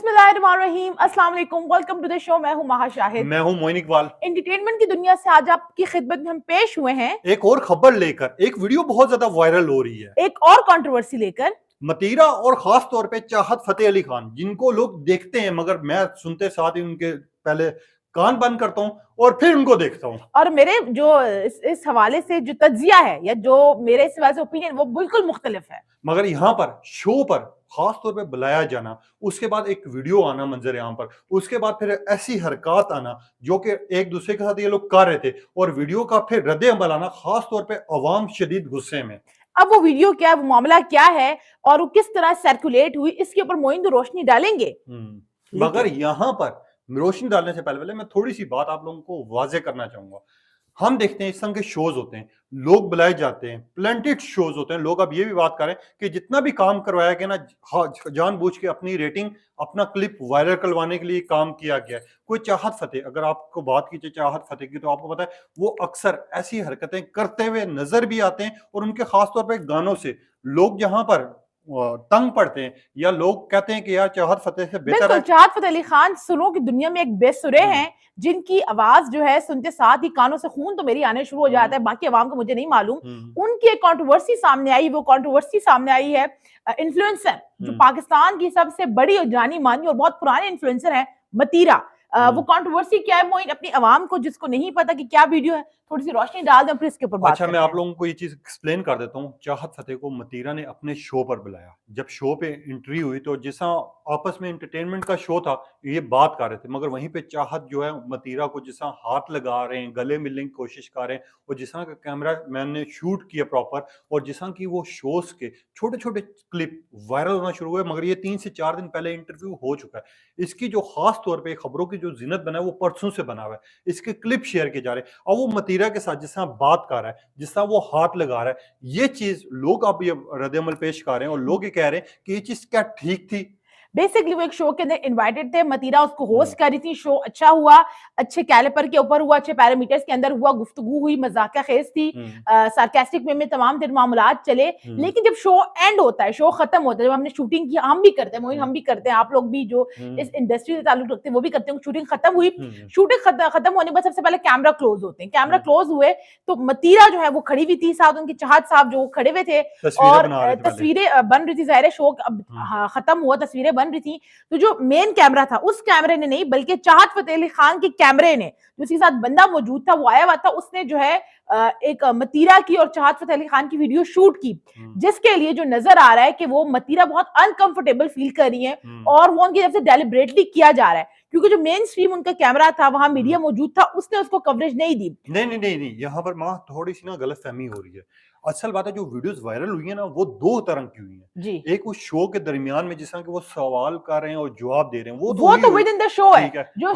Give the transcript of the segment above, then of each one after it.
बिस्मिल्लाहिर्रहमानिर्रहीम, अस्सलाम वालेकुम, वेलकम टू द शो। मैं हूं महा शाहिद। मैं हूं मोइन इकबाल। एंटरटेनमेंट की दुनिया से आज आपकी खिदमत में हम पेश हुए हैं एक और खबर लेकर। एक वीडियो बहुत ज्यादा वायरल हो रही है, एक और कंट्रोवर्सी लेकर। मतीरा और खास तौर पे चाहत फतेह अली खान, जिनको लोग देखते हैं मगर मैं सुनते साथ ही उनके पहले कान बंद करता हूं और फिर उनको देखता हूं। और मेरे जो इस हवाले से जो तज्जिया है या जो मेरे इस हवाले से ओपिनियन वो बिल्कुल मुख्तलिफ है। मगर यहाँ पर शो पर खास तौर पे बुलाया जाना, उसके बाद एक वीडियो आना मंजर यहाँ पर, उसके बाद फिर ऐसी हरकत आना जो कि एक दूसरे के साथ ये लोग कर रहे थे और वीडियो का फिर रद्द अमल आना, खास तौर पे अवाम शदीद गुस्से में। अब वो वीडियो क्या है, वो मामला क्या है और वो किस तरह सर्कुलेट हुई, इसके ऊपर मोइन तो रोशनी डालेंगे। मगर यहाँ पर रोशनी डालने से पहले मैं थोड़ी सी बात आप लोगों को वाजे करना चाहूंगा। हम देखते हैं इस तरह के शोज होते हैं, लोग बुलाए जाते हैं, प्लेंटेड शोज होते हैं। लोग अब ये भी बात करें कि जितना भी काम करवाया गया ना, जानबूझ के अपनी रेटिंग, अपना क्लिप वायरल करवाने के लिए काम किया गया है। कोई चाहत फतेह, अगर आपको बात की जाए चाहत फतेह की, तो आपको पता है वो अक्सर ऐसी हरकतें करते हुए नजर भी आते हैं और उनके खास तौर पर गानों से लोग जहां पर तंग पड़ते हैं या लोग कहते हैं कि यार चाहत फतेह से बेहतर है। चाहत फतेह अली खान सुरों की दुनिया में एक बेसुरे हैं, जिनकी आवाज जो है सुनते साथ ही कानों से खून तो मेरी आने शुरू हो जाता है। बाकी अवाम को मुझे नहीं मालूम। उनकी एक कंट्रोवर्सी सामने आई, वो कंट्रोवर्सी सामने आई है इन्फ्लुएंसर जो पाकिस्तान की सबसे बड़ी और जानी मानी और बहुत पुराने इन्फ्लुएंसर है, मतीरा। वो कंट्रोवर्सी क्या है मोइन, अपनी आवाम को जिसको नहीं पता कि क्या वीडियो है, थोड़ी सी रोशनी डाल दें फिर इसके ऊपर बात अच्छा, मैं आप लोगों को ये चीज एक्सप्लेन कर देता हूँ। चाहत फतेह को मतीरा ने अपने शो पर बुलाया। जब शो पे एंट्री हुई तो जैसा आपस में एंटरटेनमेंट का शो था, ये बात कर रहे थे, मगर वहीं पे चाहत जो है मतीरा को जैसा हाथ लगा रहे हैं, गले मिलने की कोशिश कर रहे हैं, और जिसा का कैमरा मैन ने शूट किया प्रॉपर, और जिसा की वो शोज के छोटे छोटे क्लिप वायरल होना शुरू हुए। मगर ये 3 से 4 दिन पहले इंटरव्यू हो चुका है। इसकी जो खास तौर पर खबरों की जो जिनत बना है वो परसों से बना हुआ है। इसके क्लिप शेयर किए जा रहे हैं और वो मतीरा के साथ जिस तरह बात कर रहा है, जिस तरह वो हाथ लगा रहा है, ये चीज लोग अब ये रद्द-ए-अमल पेश कर रहे हैं और लोग ये कह रहे हैं कि ये चीज क्या ठीक थी। बेसिकली वो एक शो के अंदर इनवाइटेड थे, मतीरा उसको होस्ट कर रही थी। शो अच्छा हुआ, अच्छे कैलिपर के ऊपर हुआ, अच्छे पैरामीटर्स के अंदर हुआ, गुफ्तगू हुई, मजाकिया खेज थी, सार्कास्टिक वे में तमाम तरह मामलात चले। लेकिन जब शो एंड होता है, शो खत्म होता है, जब हमने शूटिंग की, हम भी करते हैं, हम भी करते हैं, आप लोग भी जो इस इंडस्ट्री से ताल्लुक रखते हैं वो भी करते हैं। शूटिंग खत्म हुई, शूटिंग खत्म होने के बाद सबसे पहले कैमरा क्लोज होते हैं। कैमरा क्लोज हुए तो मतीरा जो है वो खड़ी हुई थी, साथ उनके चाहत साहब जो खड़े हुए थे और तस्वीरें बन रही थी। जाहिर है शो खत्म हुआ, तस्वीरें बन रही थी, तो जो मेन कैमरा था उस कैमरे ने नहीं बल्कि चाहत फतेह अली खान के कैमरे ने, जो उसके साथ बंदा मौजूद था, वो आया हुआ था, उसने जो है एक मतीरा की और चाहत फतेह अली खान की वीडियो शूट की, जिसके लिए जो नजर आ रहा है कि वो मतीरा बहुत अनकंफर्टेबल फील कर रही है और वो उनकी तरफ से डेलिब्रेटली किया जा रहा है, क्योंकि जो मेन स्ट्रीम उनका कैमरा था, वहां मीडिया मौजूद था, उसने उसको कवरेज नहीं दी। नहीं, यहाँ पर मां थोड़ी सी ना गलतफहमी हो रही है। असल बात है, जो वीडियोस वायरल हुई है ना, वो 2 तरह की हुई है। एक उस शो के दरमियान में जिस तरह के वो सवाल कर रहे हैं और जवाब दे रहे हैं, वो तो विद इन द शो है। जो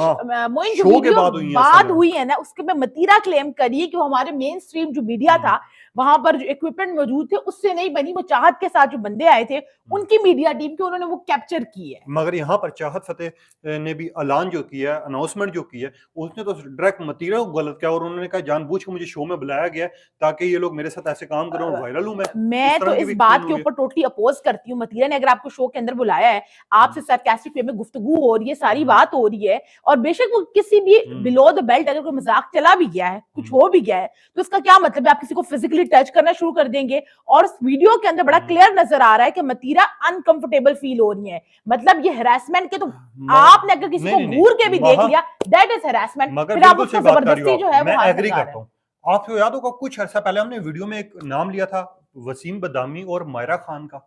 मोइन जो वीडियो बाद हुई है ना, उसके में मतीरा क्लेम करिए कि वो हमारे मेन स्ट्रीम जो मीडिया था, वहां पर जो इक्विपमेंट मौजूद थे उससे नहीं बनी, वो चाहत के साथ जो बंदे आए थे उनकी मीडिया टीम के, उन्होंने वो कैप्चर की है। मगर यहाँ पर चाहत फतेह ने भी ऐलान जो किया, अनाउंसमेंट जो की है, उसने तो डायरेक्ट मतीरा को गलत किया और उन्होंने कहा जानबूझ के मुझे शो में बुलाया गया ताकि ये लोग मेरे साथ ऐसे काम करें और वायरल हूं मैं तो इस बात के ऊपर टोटली अपोज करती हूँ। मतीरा ने अगर आपको शो के अंदर बुलाया है, आपसे सार्कास्टिक वे में गुफ्तगू हो रही है, सारी बात हो रही है, और बेशक वो किसी भी बिलो द बेल्ट अगर कोई मजाक चला भी गया है, कुछ हो भी गया है, तो इसका क्या मतलब है आप किसी को फिजिकली टच करना शुरू कर देंगे। और उस वीडियो के अंदर बड़ा क्लियर नजर आ रहा है कि मतीरा अनकंफर्टेबल फील हो रही है। मतलब ये हरासमेंट के, तो आपने अगर किसी को घूर के भी देख लिया, दैट इज हरासमेंट। फिर आप उसको जबरदस्ती जो है वो हाथ लगा रहे हैं। आपको याद होगा कुछ अर्सा पहले हमने वीडियो में एक नाम लिया था वसीम बदामी और मायरा खान का,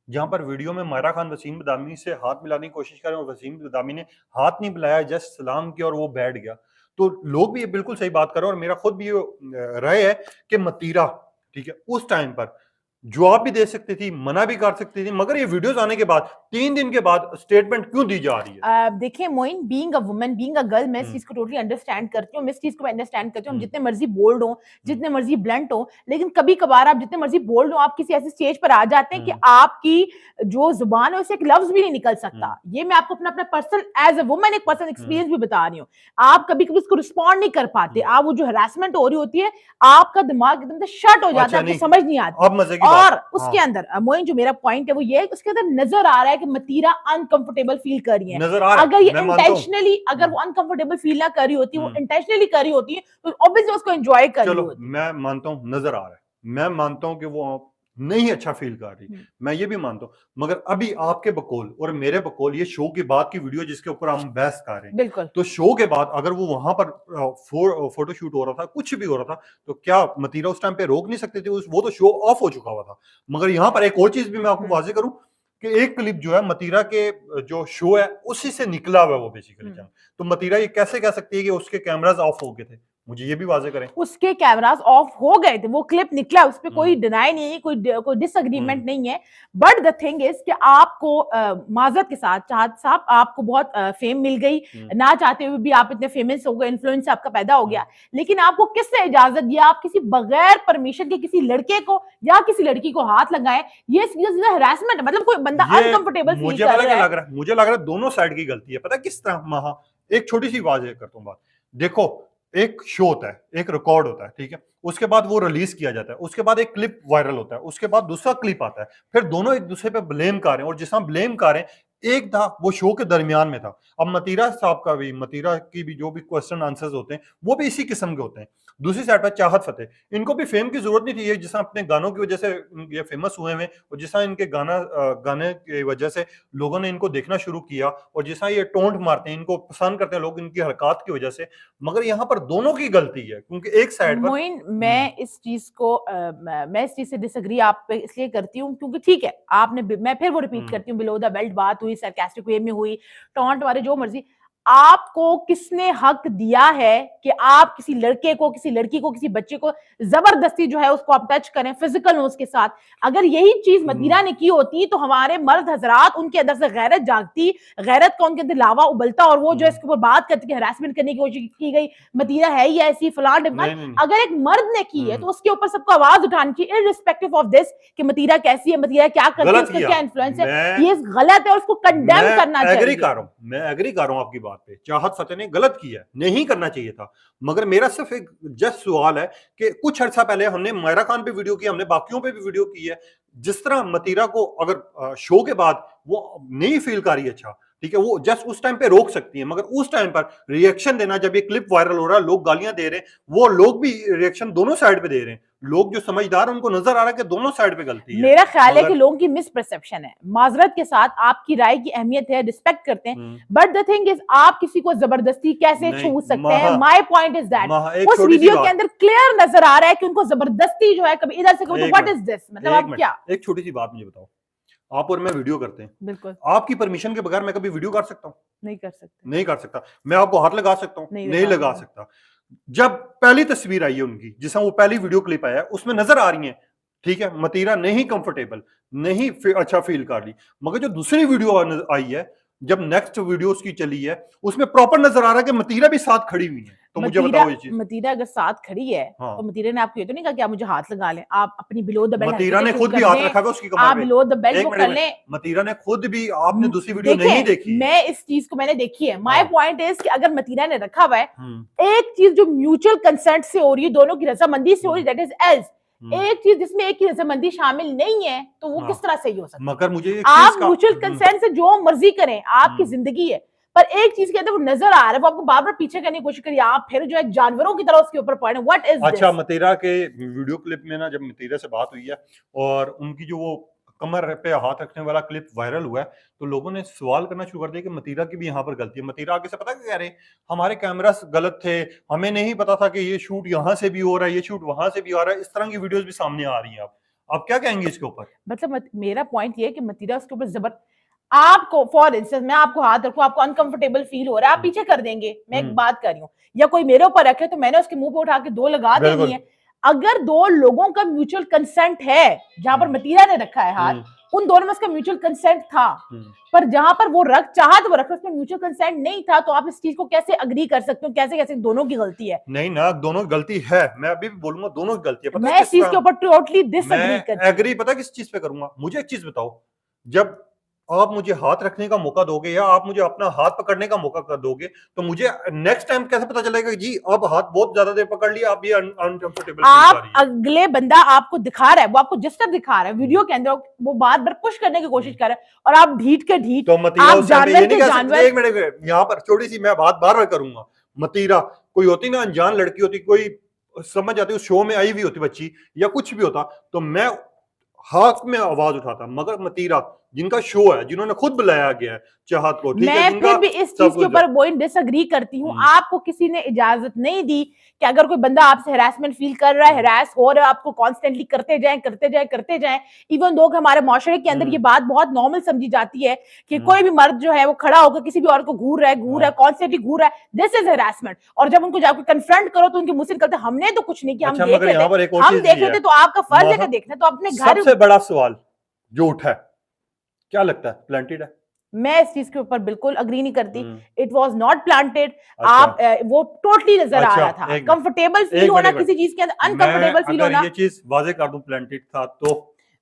जहां पर वीडियो में मायरा खान वसीम बदामी से हाथ मिलाने की कोशिश कर रहे हैं और वसीम बदामी ने हाथ नहीं मिलाया, जस्ट सलाम किया और वो बैठ गया। तो लोग भी ये बिल्कुल सही बात कर रहे हैं और मेरा खुद भी ये राय है कि मतीरा, ठीक है, उस टाइम पर जवाब भी दे सकती थी, मना भी कर सकती थी, मगर ये वीडियोस आने के बाद 3 दिन के बाद स्टेटमेंट क्यों दी जा रही है? देखिए Moin, being a woman, being a girl, मैं इस चीज को टोटली अंडरस्टैंड करती हूँ। मैं इस चीज को अंडरस्टैंड करती हूँ, हम जितने मर्जी बोल्ड हो, जितने मर्जी ब्लंट हो, लेकिन कभी कभार आप जितने मर्जी बोल्ड हो, आप किसी ऐसे स्टेज पर आ जाते हैं कि आपकी जो जुबान है उससे एक लफ्ज भी नहीं निकल सकता। ये मैं आपको अपना अपना पर्सनल एज अ वुमन एक पर्सनल एक्सपीरियंस भी बता रही हूँ। आप कभी कभी उसको रिस्पॉन्ड नहीं कर पाते, आप वो जो हरासमेंट हो रही होती है, आपका दिमाग एकदम से शट हो जाता है, आपको समझ नहीं आती। और उसके अंदर मोइन जो मेरा पॉइंट है वो ये है, उसके अंदर नजर आ रहा है कि मतीरा अनकंफर्टेबल फील कर रही है। नजर आ रहा है, अगर ये मैं मानता हूं। इंटेंशनली, अगर वो अनकंफर्टेबल फील ना कर रही होती, वो हम्म। इंटेंशनली कर रही होती तो ऑब्वियसली उसको एंजॉय कर रही चलो होती। मैं मानता हूं नजर आ रहा है, मैं मानता हूं कि वो नहीं अच्छा फील कर रही, मैं ये भी मानता हूं। मगर अभी आपके बकौल और मेरे बकौल ये शो के बाद की वीडियो जिसके ऊपर हम बहस कर रहे हैं, बिल्कुल। तो शो के बाद अगर वो वहां पर फोटोशूट हो रहा था, कुछ भी हो रहा था, तो क्या मतीरा उस टाइम पे रोक नहीं सकते थे? वो तो शो ऑफ हो चुका हुआ था। मगर यहाँ पर एक और चीज भी मैं आपको वाजे करूं कि एक क्लिप जो है मतीरा के जो शो है उसी से निकला हुआ है वो बेसिकली। तो मतीरा ये कैसे कह सकती है कि उसके कैमराज ऑफ हो गए थे? मुझे ये भी वाजे करें। उसके कैमरास ऑफ हो गए थे, वो क्लिप निकला, उस पे कोई डिनाई नहीं है, कोई डिसएग्रीमेंट नहीं है। बट द थिंग इज कि आपको माजरत के साथ, चाहत साहब, आपको बहुत फेम मिल गई, ना चाहते हुए भी आप इतने फेमस हो गए, इन्फ्लुएंस आपका पैदा हो गया, लेकिन आपको किसने इजाजत दिया आप किसी बगैर परमिशन के किसी लड़के को या किसी लड़की को हाथ लगाएं? ये सीधा हरासमेंट है। मतलब कोई बंदा अनकंफर्टेबल फील मुझे कर पता क्या रहा लग रहा है, मुझे लग रहा है दोनों साइड की गलती है। पता है किस तरह? महा एक छोटी सी बात करता हूँ। बात देखो, एक शो होता है, एक रिकॉर्ड होता है, ठीक है, उसके बाद वो रिलीज किया जाता है, उसके बाद एक क्लिप वायरल होता है, उसके बाद दूसरा क्लिप आता है, फिर दोनों एक दूसरे पे ब्लेम कर रहे हैं। और जिस ब्लेम कर रहे हैं, एक था वो शो के दरमियान में था। अब मतीरा साहब का भी, मतीरा की भी जो भी क्वेश्चन आंसर्स होते हैं वो भी इसी किस्म के होते हैं। दूसरी साइड पर चाहत फतेह, इनको भी फेम की जरूरत नहीं थी। ये जिस अपने गानों की वजह से ये फेमस हुए हैं, और जिस इनके गाने की वजह से लोगों ने इनको देखना शुरू किया, और जिस ये टोंट मारते हैं, इनको पसंद करते हैं लोग इनकी हरकत की वजह से। मगर यहाँ पर दोनों की गलती है, क्योंकि एक साइड पर मोइन, मैं इस चीज से डिसएग्री आप पे इसलिए करती हूँ क्योंकि ठीक है, मैं फिर वो रिपीट करती हूँ, बिलो द बेल्ट बात हुई, सरकास्टिक वे में हुई, टॉन्ट वाले जो मर्जी, आपको किसने हक दिया है कि आप किसी लड़के को, किसी लड़की को, किसी बच्चे को जबरदस्ती जो है उसको आप टच करें फिजिकल नोज के साथ? अगर यही चीज मदीरा ने की होती तो हमारे मर्द हजरात, उनके अंदर से गैरत जागती, गैरत का उनके अंदर लावा उबलता, और वो जो इसके ऊपर बात करती कि हरासमेंट करने की कोशिश की गई, मदीरा है ही ऐसी फलां ढिमकान। अगर एक मर्द ने की है तो उसके ऊपर सबको आवाज उठानी चाहिए, इररिस्पेक्टिव ऑफ दिस कि मदीरा कैसी है, मदीरा क्या करती है, उसका क्या इन्फ्लुएंस है। ये गलत है और उसको कंडेम करना चाहिए। मैं एग्री कर रहा हूं आपकी बात पे। चाहत फतेह ने गलत किया है, नहीं करना चाहिए था। मगर मेरा सिर्फ एक जस्ट सवाल है कि कुछ अर्सा पहले हमने मायरा खान पे वीडियो की, हमने बाकियों पे भी वीडियो की है। जिस तरह मतीरा को अगर शो के बाद वो नहीं फील कर रही अच्छा, ठीक है, वो जस्ट उस टाइम पे रोक सकती है। मगर उस टाइम पर रिएक्शन देना, जब ये क्लिप वायरल हो रहा है, लोग गालियां दे रहे हैं, वो लोग भी रिएक्शन दोनों साइड पे दे रहे हैं। लोग जो समझदार उनको नजर आ रहा है कि दोनों साइड पे गलती है। मेरा ख्याल है कि लोगों की मिसपरसेप्शन है। माजरत के साथ आपकी राय की अहमियत है, रिस्पेक्ट करते हैं, बट द थिंग इज आप किसी को जबरदस्ती कैसे छू सकते हैं? माय पॉइंट इज दैट उस वीडियो के अंदर क्लियर नजर आ रहा है कि उनको जबरदस्ती जो है, कभी इधर से कभी, व्हाट इज दिस? मतलब आप क्या? एक छोटी सी बात मुझे बताओ, आप और मैं वीडियो करते हैं, बिल्कुल, आपकी परमिशन के बगैर मैं कभी वीडियो कर सकता हूँ? नहीं कर सकते। नहीं कर सकता। मैं आपको हाथ लगा सकता हूँ? नहीं लगा सकता। जब पहली तस्वीर आई है उनकी, जिसमें वो पहली वीडियो क्लिप आया है, उसमें नजर आ रही है, ठीक है, मतीरा नहीं कंफर्टेबल, नहीं अच्छा फील कर रही। मगर जो दूसरी वीडियो आई है, जब नेक्स्ट वीडियो उसकी चली है, उसमें प्रॉपर नजर आ रहा है कि मतीरा भी साथ खड़ी हुई है। तो मुझे बताओ ये चीज। मतीरा अगर साथ खड़ी है, तो मतीरा ने आपको ये तो नहीं कहा कि आप मुझे हाथ लगा लें, आप अपनी बिलो द बेल्ट, मतीरा ने खुद भी हाथ रखा है उसकी कमर पे, आप बिलो द बेल्ट वो कर लें। मतीरा ने खुद भी, आपने दूसरी वीडियो नहीं देखी? मैं इस चीज को मैंने देखी है। माय पॉइंट इज कि अगर मतीरा ने रखा हुआ है, एक चीज जो म्यूचुअल कंसेंट से हो रही है, दोनों की रजामंदी से हो रही है, दैट इज एल्स। एक चीज जिसमें एक की रजामंदी शामिल नहीं है, तो वो किस तरह सही हो सकता है? मगर मुझे आप म्यूचुअल कंसेंट से जो मर्जी करें, आपकी जिंदगी है, पर एक चीज के अंदर वो नजर आ रहा है, वो आपको बार बार पीछे करने की कोशिश करिए, आप फिर जो है जानवरों की तरह उसके ऊपर पड़े। व्हाट इज अच्छा, मतीरा के वीडियो क्लिप में ना, जब मतीरा से बात हुई है और उनकी जो वो कमर पे हाथ रखने वाला क्लिप वायरल हुआ है, तो लोगों ने सवाल करना शुरू कर दिया कि मतीरा की भी यहाँ पर गलती है। मतीरा आगे से पता क्या कह रहे हैं? हमारे कैमरास गलत थे, हमें नहीं पता था कि ये शूट यहाँ से भी हो रहा है, ये शूट वहां से भी आ रहा है। इस तरह की वीडियोस भी सामने आ रही हैं। आप क्या कहेंगे इसके ऊपर? मतलब मेरा पॉइंट ये है कि मतीरा उसके ऊपर जबर, आपको फॉर इंस्टेंस मैं आपको हाथ रखूं, आपको अनकंफर्टेबल फील हो रहा है, आप पीछे कर देंगे, मैं एक बात कर रही हूँ, या कोई मेरे ऊपर रखे तो मैंने उसके मुंह पे उठा के दो लगा देनी है। अगर दो लोगों का म्यूचुअल कंसेंट है, जहां पर मतीरा ने रखा है हाथ, उन दोनों में उसका म्यूचुअल कंसेंट था, पर जहां पर वो चाहा तो वो रख, उसमें म्यूचुअल कंसेंट नहीं था, तो आप इस चीज को कैसे अग्री कर सकते हो? कैसे कैसे दोनों की गलती है? नहीं ना, दोनों की गलती है। मैं अभी भी बोलूंगा दोनों की गलती है। मैं इस चीज के ऊपर टोटली डिसएग्री करती हूं। एग्री पता किस चीज पे करूंगा? मुझे एक चीज बताओ, जब आप मुझे हाथ रखने का मौका दोगे या आप मुझे अपना हाथ पकड़ने का मौका दोगे तो मुझे नेक्स्ट टाइम कैसे पता चलेगा कि जी अब हाथ बहुत ज्यादा देर पकड़ लिया, अब ये अनकंफर्टेबल फील कर आप रही है। अगले बंदा आपको दिखा रहा है, वो आपको जिस तरह दिखा रहा है वीडियो के अंदर, वो बार बार पुश करने की कोशिश कर रहा है और आप ढीठ के ढीठ, तो मतीरा आप उस टाइम पे ये जानवर नहीं के कह सकते, जानवर। एक मिनट यहाँ पर छोटी सी मैं बात बार बार करूंगा। मतीरा कोई होती ना अनजान लड़की होती, कोई समझ आती उस शो में आई हुई होती बच्ची या कुछ भी होता, तो मैं हक में आवाज उठाता, मगर मतीरा जिनका शो है, जिन्होंने खुद बुलाया गया है चाहत को, ठीक है, मैं जिनका फिर भी इस सब चीज के कुछ ऊपर वो डिसएग्री करती हूँ। आपको किसी ने इजाजत नहीं दी कि अगर कोई बंदा आपसे हरासमेंट फील कर रहा है, हरास हो रहा है, आपको कॉन्स्टेंटली करते जाएं करते जाएं करते जाएं। इवन दो हमारे माशरे के अंदर ये बात बहुत नॉर्मल समझी जाती है कि कोई भी मर्द जो है वो खड़ा होकर किसी भी औरत को घूर रहा है कॉन्स्टेंटली घूर रहा है, दिस इज हरासमेंट। और जब उनको जाकर कन्फ्रंट करो तो उनके मुंह से निकलते हमने तो कुछ नहीं किया, हम अच्छा, देख मगर यहाँ पर लेते, एक और हम चीज देख भी है। लेते, तो आपका फर्ज है कि देखना, तो अपने घर। सबसे बड़ा सवाल जो उठा है, क्या लगता है प्लांटेड है? मैं इस चीज के ऊपर बिल्कुल अग्री नहीं करती। It was not planted. अच्छा। आप वो टोटली नजर आ अच्छा, रहा था। एक मिनट, कंफर्टेबल फील एक होना मिनट, किसी चीज के अंदर, मैं अनकंफर्टेबल फील अगर होना, ये चीज वाजे कर दूं प्लांटेड था तो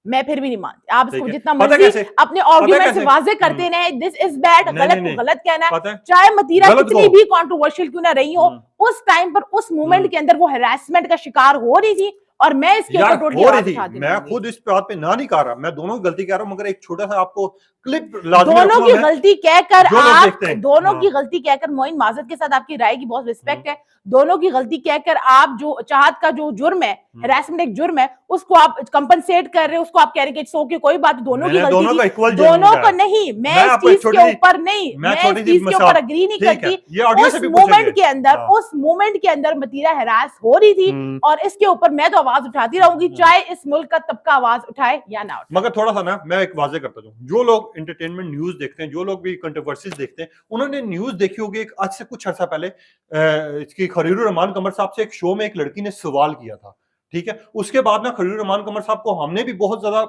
मैं फिर भी नहीं मानती। आप ठीक इसको है। जितना पता मर्जी कैसे? अपने पता आर्ग्यूमेंट से कैसे? वाजे करते रहे, दिस इज बैड, नहीं, गलत नहीं, को गलत कहना है। पता है? चाहे मतीरा गलत कितनी को। भी कंट्रोवर्शियल क्यों ना रही हो, उस टाइम पर उस मोमेंट के अंदर वो हरासमेंट का शिकार हो रही थी और मैं इसके यार ऊपर टोटली हो रही आवाज थी, उठाती मैं रहूंगी। खुद इस बात पे ना नहीं कह रहा, मैं दोनों की गलती कह रहा हूं, मगर एक छोटा सा आपको क्लिप लाजमी दोनों रखूंगा की मैं, गलती कहकर जो लोग आप देखते हैं। दोनों हाँ। की गलती कहकर, मोइन माजरत के साथ आपकी राय की बहुत रिस्पेक्ट है, दोनों की गलती कहकर आप जो चाहत का जो जुर्म है, हरासमेंट एक जुर्म है, उसको आप कंपनसेट कर रहे हो, उसको आप कह रहे हैं कि सो के कोई बात, दोनों की मैंने गलती दोनों का थी, इक्वल जुर्म दोनों लगाया। को नहीं, मैं मैं इस आपको एक चीज छोटी के सी- ऊपर नहीं, मैं मैं इस छोटी सी चीज के मिसाल- ऊपर अग्री नहीं ठीक है, करती। ये ऑडियो से उस भी पूछेंगे। मोमेंट के अंदर, हाँ। उस मोमेंट के अंदर मतीरा हरास हो रही थी और इसके ऊपर मैं तो आवाज उठाती रहूंगी, चाहे इस मुल्क का तबका आवाज उठाए या ना उठाए। मगर थोड़ा सा ना मैं एक वाजे करता हूँ, जो लोग एंटरटेनमेंट न्यूज देखते हैं, जो लोग भी कंट्रोवर्सीज देखते हैं, उन्होंने न्यूज देखी होगी एक आज से कुछ अर्सा पहले इसकी खरीरुर रहमान कमर साहब से एक शो में एक लड़की ने सवाल किया था, ठीक है। उसके बाद ना खरीरुर रहमान कमर साहब को हमने भी बहुत ज्यादा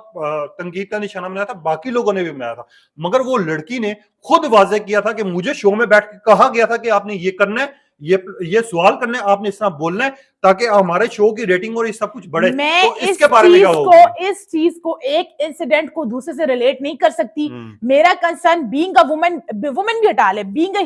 तनकीद का निशाना बनाया था, बाकी लोगों ने भी बनाया था, मगर वो लड़की ने खुद वाजे किया था कि मुझे शो में बैठ के कहा गया था कि आपने ये करना है, ये सवाल करना है, आपने इस तरह बोलना है ताकि हमारे शो की रेटिंग और ये सब कुछ बढ़े। मैं तो इस इसके बारे में क्या होगा? इस चीज को एक इंसिडेंट को दूसरे से रिलेट नहीं कर सकती। मेरा concern being a woman, woman भी हटा ले, बीइंग अ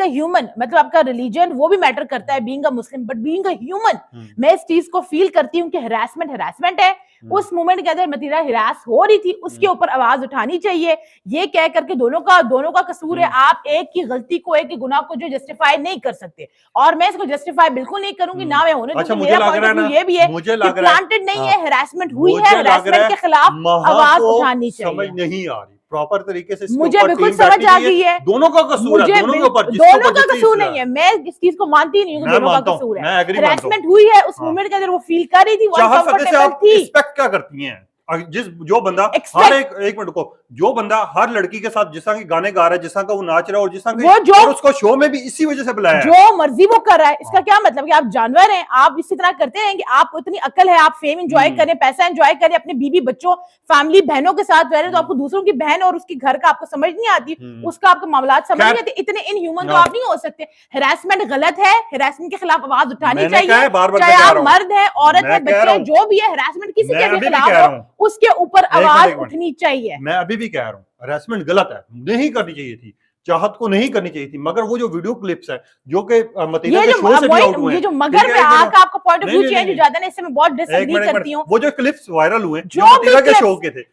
ह्यूमन, मतलब आपका रिलीजन वो भी मैटर करता है, being a Muslim, but being a human, मैं इस चीज को फील करती हूँ कि हरासमेंट है। उस मोमेंट के अंदर मतीरा हिरास हो रही थी, उसके ऊपर आवाज उठानी चाहिए। ये कह करके दोनों का कसूर है, आप एक की गलती को, एक के गुनाह को जो जस्टिफाई नहीं कर सकते, और मैं इसको जस्टिफाई बिल्कुल नहीं करूंगी, ना मैं होने अच्छा, दूंगी। मुझे मेरा लग पॉइंट रहा ऑफ है व्यू ना, ये भी है मुझे कि लग रहा है प्लांटेड नहीं है, हरासमेंट हुई मुझे है, लग रहा हरासमेंट है के खिलाफ महा आवाज को उठानी समझ चाहिए। नहीं आ रही प्रॉपर तरीके से, इसके मुझे ऊपर बिल्कुल टीम समझ बैठी आ हुई गई है, दोनों का कसूर है, मुझे दोनों के ऊपर, जिसके दोनों ऊपर का जितनी कसूर नहीं है, मैं इस चीज को मानती नहीं हूँ कि मैं दोनों का मानता हूं, कसूर मैं है। एग्री मानता हूं। हरासमेंट हुई है, उस हाँ। मोमेंट के अंदर वो फील कर रही थी, वो चाहत फतेह से अनकंफर्टेबल आप थी। एक्सपेक्ट क्या करती हैं? जो बंदा हर Expect- एक मिनट को, जो बंदा हर लड़की के साथ जिस तरह के गाने गा रहा है, जिस तरह का वो नाच रहा है, और जिस तरह वो की, जो- और उसको शो में भी इसी वजह से बुलाया है। जो मर्जी वो कर रहा है, इसका क्या मतलब कि आप जानवर हैं, आप इसी तरह करते रहेंगे? आपको इतनी अकल है, आप फेम एंजॉय करें, पैसा एंजॉय करें, अपने बीवी बच्चों फैमिली बहनों के साथ रह रहे, तो आपको दूसरों की बहन और उसकी घर का आपको समझ नहीं आती, उसका आपको मामला समझ नहीं आती, इतने इनह्यूमन तो आप नहीं हो सकते। हरासमेंट गलत है, हरासमेंट के खिलाफ आवाज उठानी चाहिए, चाहे आप मर्द है, औरत है, बच्चे हैं, जो भी है, हरासमेंट किसी के भी खिलाफ हो, उसके ऊपर आवाज उठनी चाहिए। मैं अभी भी कह रहा हूँ हरासमेंट गलत है, नहीं करनी चाहिए थी, चाहत को नहीं करनी चाहिए थी, मगर वो जो वीडियो क्लिप्स है जो कि मतीरा के शो से भी आउट हुए हैं, ये जो मगर में आकर आपका पॉइंट ऑफ व्यू चेंज हो जाता है ना, इससे मैं बहुत डिसएग्री करती हूँ। वो जो क्लिप्स वायरल हुए जो मतीरा के शो के थे,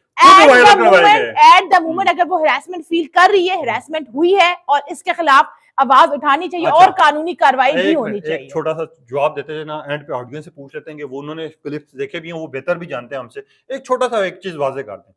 एट द मोमेंट अगर वो हरासमेंट फील कर रही है, हरासमेंट हुई है, और इसके खिलाफ आवाज उठानी चाहिए, और कानूनी कार्रवाई भी होनी चाहिए। एक छोटा सा जवाब देते हैं ना, एंड पे ऑडियंस से पूछ लेते हैं कि वो उन्होंने क्लिप्स देखे भी हैं, वो बेहतर भी जानते हैं हमसे। एक छोटा सा एक चीज वाजे कर दें,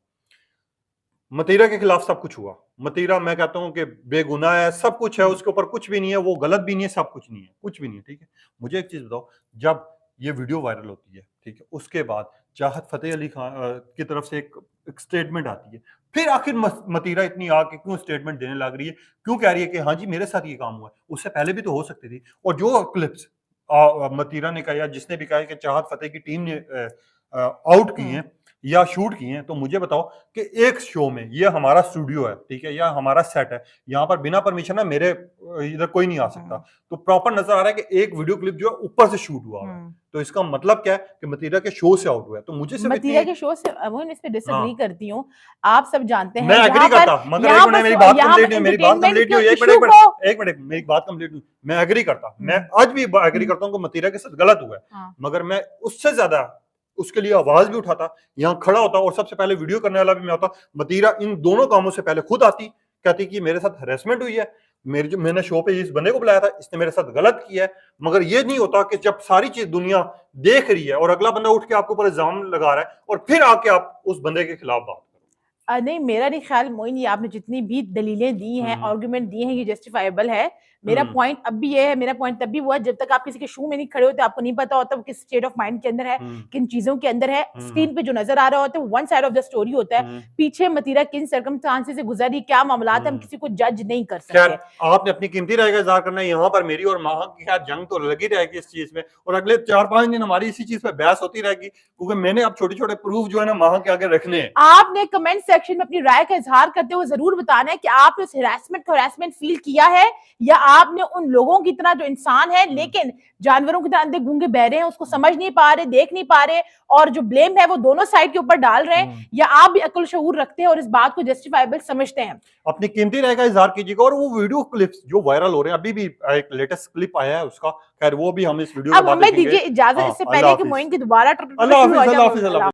मतीरा के खिलाफ सब कुछ हुआ, मतीरा मैं कहता हूं कि बेगुनाह है, सब कुछ है, उसके ऊपर कुछ भी नहीं है, वो गलत भी नहीं है, सब कुछ नहीं है, कुछ भी नहीं है, ठीक है। मुझे एक चीज बताओ, जब ये वीडियो वायरल होती है, ठीक है, उसके बाद चाहत फतेह अली खान की तरफ से एक स्टेटमेंट आती है, फिर आखिर मतीरा इतनी आके क्यों स्टेटमेंट देने लग रही है, क्यों कह रही है कि हाँ जी मेरे साथ ये काम हुआ है, उससे पहले भी तो हो सकती थी। और जो क्लिप्स मतीरा ने कहा या जिसने भी कहा कि चाहत फतेह की टीम ने आउट की हैं, या शूट किए हैं, तो मुझे बताओ कि एक शो में ये हमारा स्टूडियो है, ठीक है, या हमारा सेट है, यहाँ पर बिना परमिशन ना मेरे इधर कोई नहीं आ सकता, तो प्रॉपर नजर आ रहा है कि एक वीडियो क्लिप जो है ऊपर से शूट हुआ है, तो इसका मतलब क्या है कि मतीरा के शो से आउट हुआ है। तो मुझे सिर्फ मतीरा के शो से वो इस पे डिसएग्री करती हूँ। आप सब जानते हैं मैं एग्री करता, मगर एक मिनट मेरी बात कंप्लीट नहीं, मेरी बात कंप्लीट नहीं हुई, एक मिनट मेरी बात कंप्लीट नहीं, मैं एग्री करता, मैं आज भी एग्री करता हूँ कि मतीरा के साथ गलत हुआ है, मगर मैं उससे ज्यादा उसके लिए आवाज भी उठाता, यहाँ खड़ा होता और सबसे पहले वीडियो करने वाला भी मैं होता। मतीरा इन दोनों कामों से पहले खुद आती, कहती कि मेरे साथ हरेसमेंट हुई है, मेरे जो मैंने शो पे इस बंदे को बुलाया था, इसने मेरे साथ गलत किया है, मगर ये नहीं होता कि जब सारी चीज दुनिया देख रही है और अगला बंदा उठ के आपके ऊपर इल्जाम लगा रहा है और फिर आके आप उस बंदे के खिलाफ बात करो। नहीं, मेरा नहीं ख्याल मोइन, ये आपने जितनी भी दलीलें दी हैं, आर्गुमेंट दिए हैं, ये जस्टिफाइबल है। मेरा पॉइंट अब भी ये है, मेरा पॉइंट तब भी हुआ जब तक आप किसी के शू में नहीं खड़े होते, आपको नहीं पता होता वो किस स्टेट ऑफ माइंड के अंदर है, किन चीजों के अंदर है। स्क्रीन पे जो नजर आ रहा होता है one side of the story होता है, पीछे मतीरा किन सर्कमस्टांसेस से गुजरी, क्या मामलात है, हम किसी को जज नहीं कर सकते। आपने अपनी कीमती राय का इज़हार करना है, यहाँ पर मेरी और माँ की खैर जंग तो लगी रहेगी इस चीज में, और अगले 4-5 दिन हमारी इसी चीज पे बहस होती रहेगी, क्योंकि मैंने अब छोटे-छोटे प्रूफ जो है ना माँ के आगे रखने हैं। आपने कमेंट सेक्शन में अपनी राय का इजहार करते हुए जरूर बताना है कि आपने उस हरासमेंट को हरासमेंट फील किया है, या आपने उन लोगों की तरह जो इंसान है लेकिन जानवरों की तरह अंधे गूंगे बहरे हैं, उसको समझ नहीं पा रहे, देख नहीं पा रहे, और जो ब्लेम है वो दोनों साइड के ऊपर डाल रहे हैं, या आप भी अक्ल शऊर रखते हैं और इस बात को जस्टिफाइबल समझते हैं। अपनी कीमती राय का इजहार कीजिएगा। और वो वीडियो क्लिप्स जो वायरल हो रहे हैं, अभी भी एक लेटेस्ट क्लिप आया है उसका, खैर वो भी हम इस वीडियो अब हमें दीजिए इजाजत, इससे पहले कि मोइन की दोबारा